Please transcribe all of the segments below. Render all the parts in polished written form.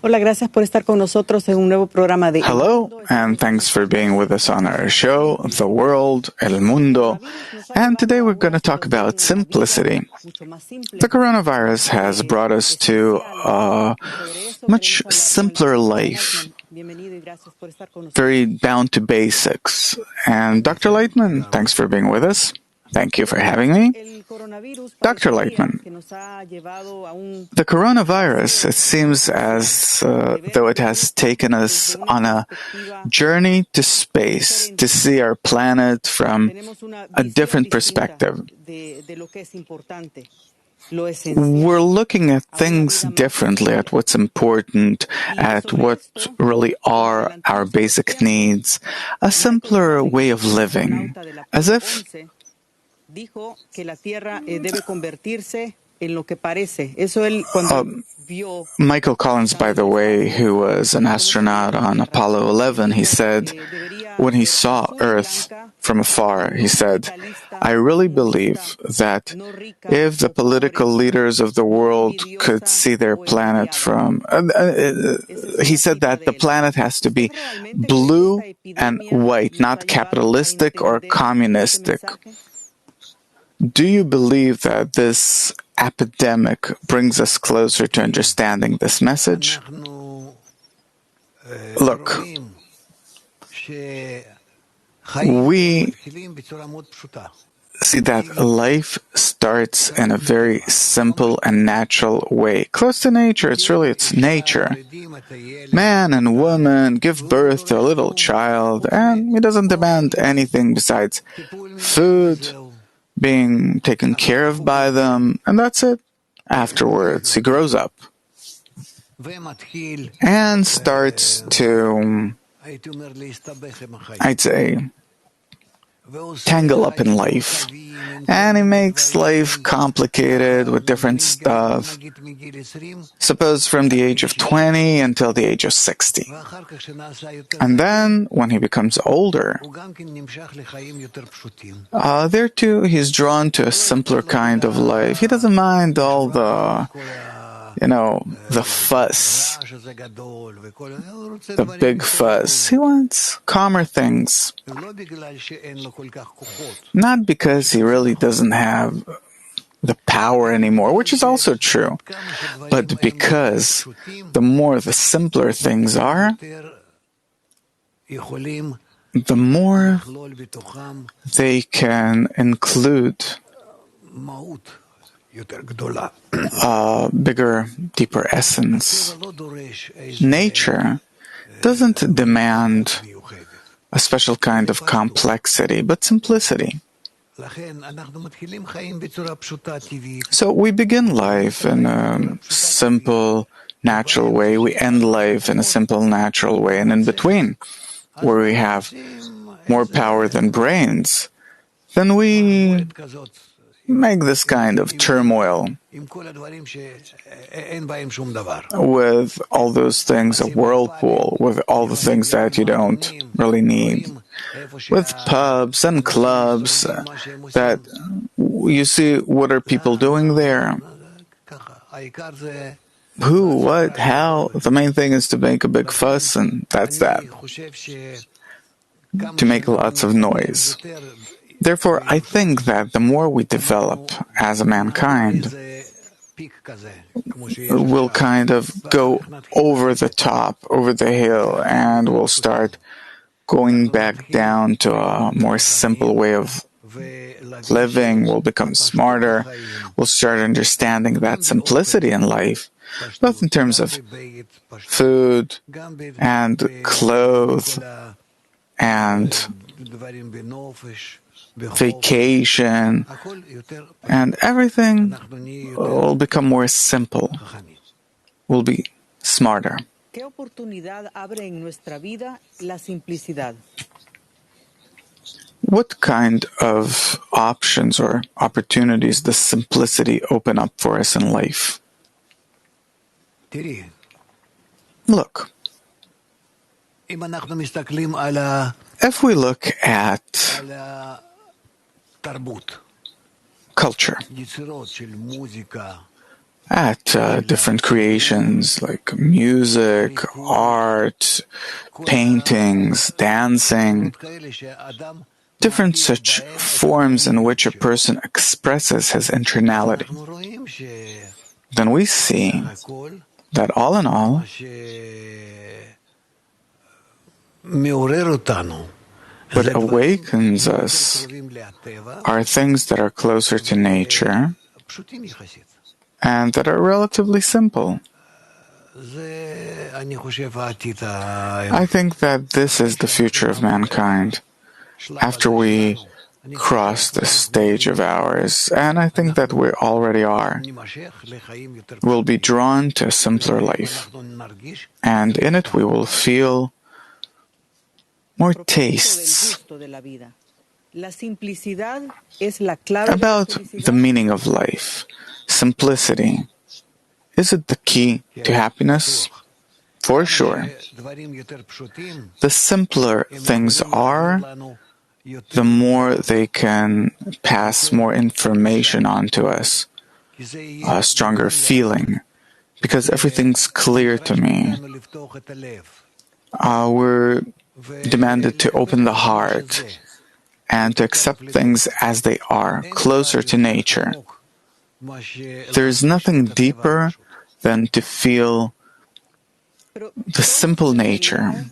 Hola, gracias por estar con nosotros en un nuevo programa de Hello, and thanks for being with us on our show, The World, El Mundo. And today we're going to talk about simplicity. The coronavirus has brought us to a much simpler life, very down to basics. And Dr. Laitman, thanks for being with us. Thank you for having me. Dr. Laitman, the coronavirus, it seems as though it has taken us on a journey to space to see our planet from a different perspective. We're looking at things differently, at what's important, at what really are our basic needs, a simpler way of living, as if Michael Collins, by the way, who was an astronaut on Apollo 11, he said, when he saw Earth from afar, he said, I really believe that if the political leaders of the world could see their planet from... he said that the planet has to be blue and white, not capitalistic or communistic. Do you believe that this epidemic brings us closer to understanding this message? Look, we see that life starts in a very simple and natural way. Close to nature, it's nature. Man and woman give birth to a little child, and he doesn't demand anything besides food, being taken care of by them, and that's it. Afterwards, he grows up and starts to, I'd say, tangle up in life. And he makes life complicated with different stuff. Suppose from the age of 20 until the age of 60. And then, when he becomes older, there too, he's drawn to a simpler kind of life. He doesn't mind all the fuss, the big fuss. He wants calmer things. Not because he really doesn't have the power anymore, which is also true, but because the more the simpler things are, the more they can include a bigger, deeper essence. Nature doesn't demand a special kind of complexity, but simplicity. So we begin life in a simple, natural way. We end life in a simple, natural way. And in between, where we have more power than brains, then we make this kind of turmoil with all those things, a whirlpool, with all the things that you don't really need, with pubs and clubs that you see what are people doing there, who, what, how. The main thing is to make a big fuss, and that's that, to make lots of noise. Therefore, I think that the more we develop as a mankind, we'll kind of go over the top, over the hill, and we'll start going back down to a more simple way of living. We'll become smarter. We'll start understanding that simplicity in life, both in terms of food and clothes and vacation, and everything will become more simple, will be smarter. What kind of options or opportunities does simplicity open up for us in life? Look, if we look at culture, at different creations like music, art, paintings, dancing, different such forms in which a person expresses his internality, then we see that all in all, what awakens us are things that are closer to nature and that are relatively simple. I think that this is the future of mankind after we cross this stage of ours, and I think that we already are. We'll be drawn to a simpler life, and in it we will feel more tastes about the meaning of life. Simplicity. Is it the key to happiness? For sure. The simpler things are, the more they can pass more information on to us, a stronger feeling, because everything's clear to me. We're demanded to open the heart and to accept things as they are, closer to nature. There is nothing deeper than to feel the simple nature.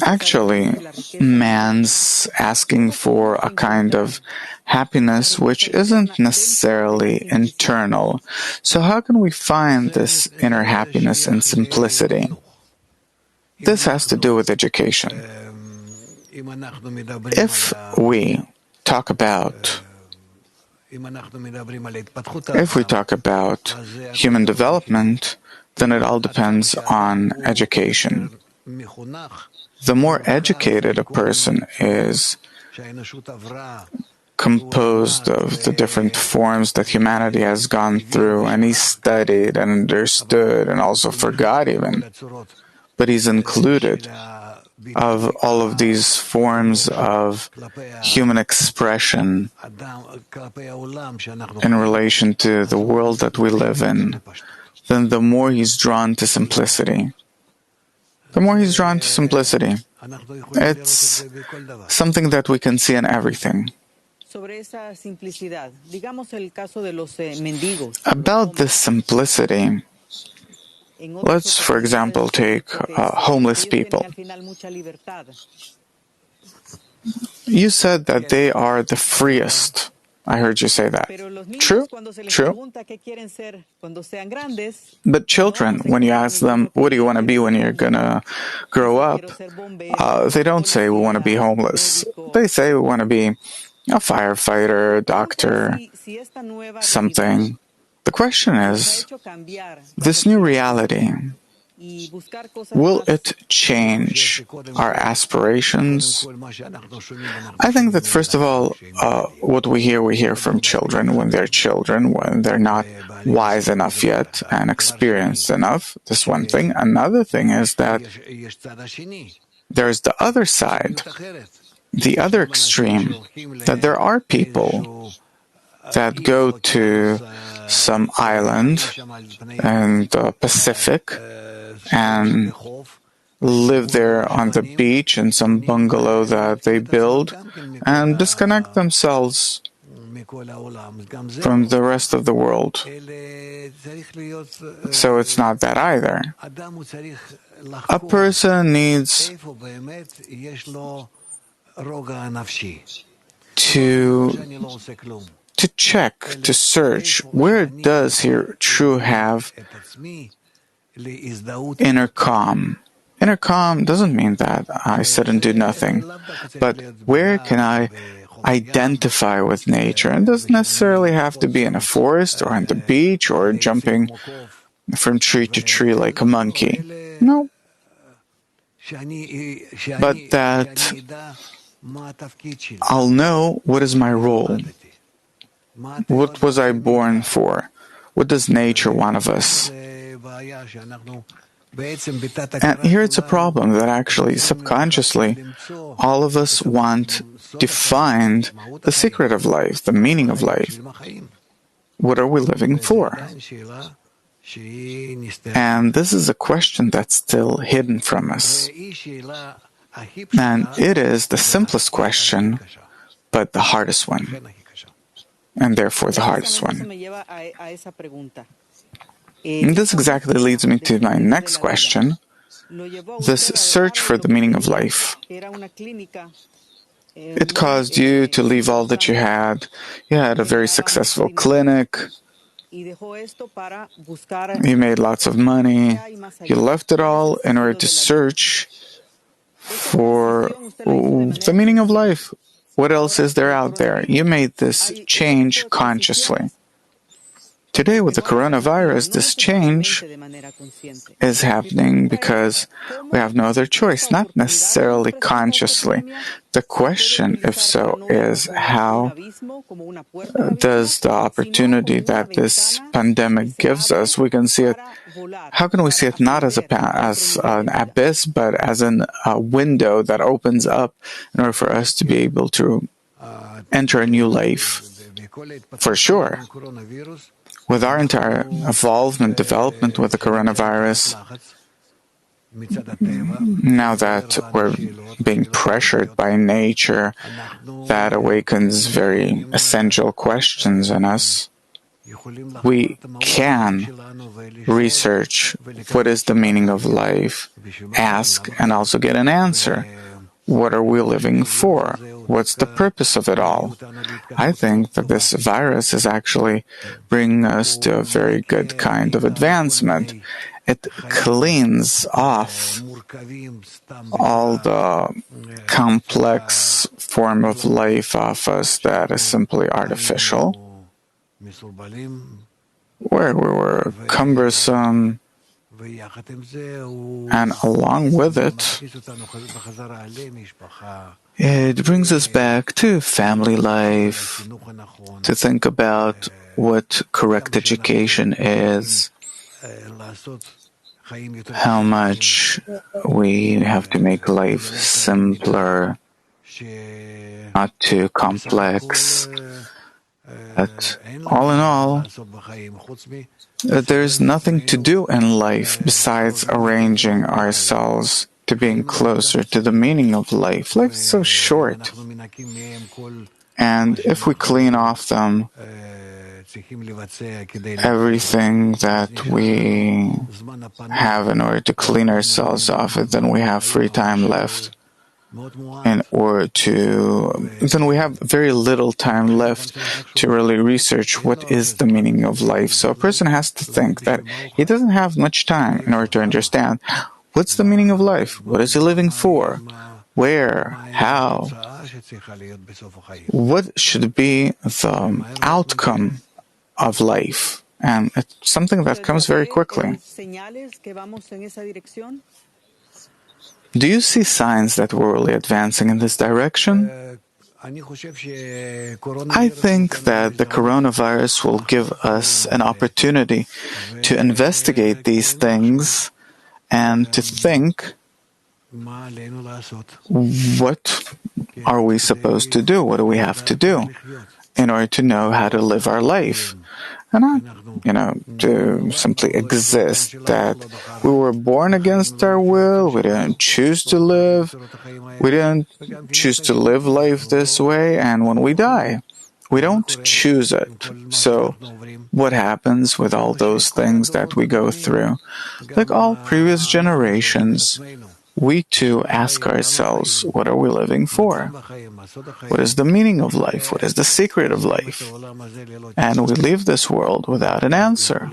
Actually, man's asking for a kind of happiness which isn't necessarily internal. So how can we find this inner happiness in simplicity? This has to do with education. If we talk about human development, then it all depends on education. The more educated a person is, composed of the different forms that humanity has gone through, and he's studied and understood and also forgot even, but he's included of all of these forms of human expression in relation to the world that we live in, then the more he's drawn to simplicity. The more he's drawn to simplicity. It's something that we can see in everything. About this simplicity, let's, for example, take homeless people. You said that they are the freest. I heard you say that. True, true. But children, when you ask them, what do you want to be when you're going to grow up? They don't say, we want to be homeless. They say, we want to be a firefighter, a doctor, something. The question is, this new reality, will it change our aspirations? I think that, first of all, what we hear from children when they're not wise enough yet and experienced enough. This one thing. Another thing is that there's the other side, the other extreme, that there are people that go to some island in the Pacific and live there on the beach in some bungalow that they build and disconnect themselves from the rest of the world. So it's not that either. A person needs to check, to search, where does he truly have inner calm. Inner calm doesn't mean that I sit and do nothing, but where can I identify with nature? And it doesn't necessarily have to be in a forest or on the beach or jumping from tree to tree like a monkey. No. But that I'll know what is my role. What was I born for? What does nature want of us? And here it's a problem that actually subconsciously all of us want to find the secret of life, the meaning of life. What are we living for? And this is a question that's still hidden from us. And it is the simplest question, but the hardest one, and therefore the hardest one. And this exactly leads me to my next question, this search for the meaning of life. It caused you to leave all that you had. You had a very successful clinic. You made lots of money. You left it all in order to search for the meaning of life. What else is there out there? You made this change consciously. Today, with the coronavirus, this change is happening because we have no other choice, not necessarily consciously. The question, if so, is how does the opportunity that this pandemic gives us, we can see it, how can we see it not as an abyss, but as a window that opens up in order for us to be able to enter a new life? For sure. With our entire evolvement, development with the coronavirus, now that we're being pressured by nature, that awakens very essential questions in us. We can research what is the meaning of life, ask, and also get an answer. What are we living for? What's the purpose of it all? I think that this virus is actually bringing us to a very good kind of advancement. It cleans off all the complex form of life off us that is simply artificial, where we were cumbersome, and along with it, it brings us back to family life, to think about what correct education is, how much we have to make life simpler, not too complex. But all in all, there's nothing to do in life besides arranging ourselves to being closer to the meaning of life. Life is so short. And if we clean off them, everything that we have in order to clean ourselves off it, then we have free time left. Then we have very little time left to really research what is the meaning of life. So a person has to think that he doesn't have much time in order to understand what's the meaning of life, what is he living for, where, how, what should be the outcome of life. And it's something that comes very quickly. Do you see signs that we're really advancing in this direction? I think that the coronavirus will give us an opportunity to investigate these things and to think, what are we supposed to do? What do we have to do in order to know how to live our life? And not, to simply exist, that we were born against our will, we didn't choose to live, we didn't choose to live life this way, and when we die, we don't choose it. So, what happens with all those things that we go through? Like all previous generations, we too ask ourselves, what are we living for? What is the meaning of life? What is the secret of life? And we leave this world without an answer.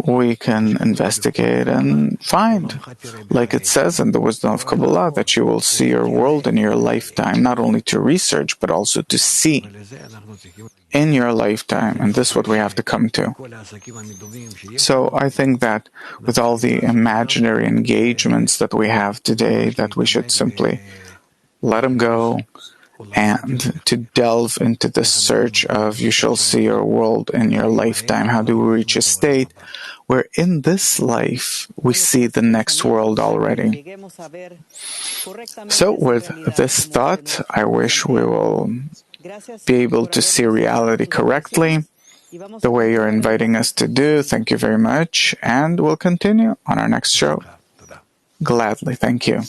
We can investigate and find, like it says in the wisdom of Kabbalah, that you will see your world in your lifetime, not only to research, but also to see in your lifetime. And this is what we have to come to. So I think that with all the imaginary engagements that we have today, that we should simply let them go and to delve into the search of you shall see your world in your lifetime. How do we reach a state where in this life we see the next world already? So with this thought, I wish we will be able to see reality correctly, the way you're inviting us to do. Thank you very much, and we'll continue on our next show. Gladly, thank you.